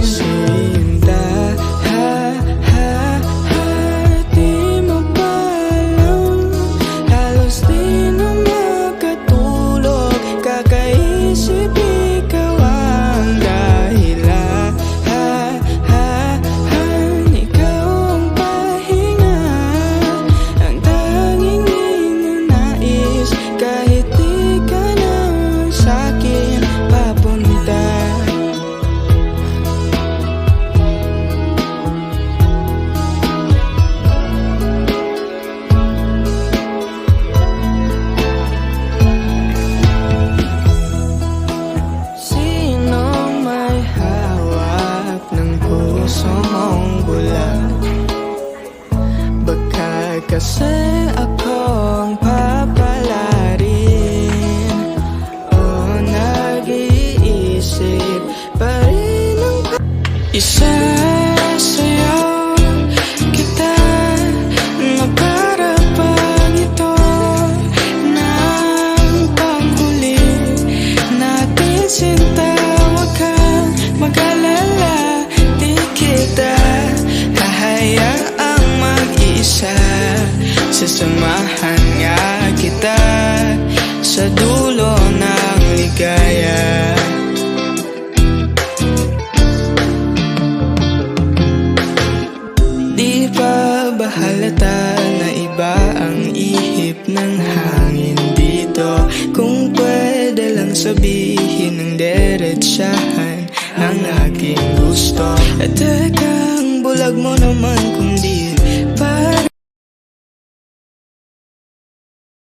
Sinta, di mo pa alam, halos di na makatulog, kakaisip ikaw ang dahilan. Ikaw ang pahinga, ang tanging ninanais, kahit di ka na sa'kin papunta. Sino may hawak ng puso mong bulag? Baka kasi akong papalarin, o nag-iisip pa rin ang isasayaw kita na para bang ito ng panghuli natin, sinta. Huwag kang mag-alala, di kita hahayaang mag-isa. Sasamahan nga kita sa dulo ng ligaya. Di pa ba halata na iba ang ihip ng hangin dito? Kung pwede lang sabihin ng diretsahan ang aking gusto. At tekang bulag mo naman kung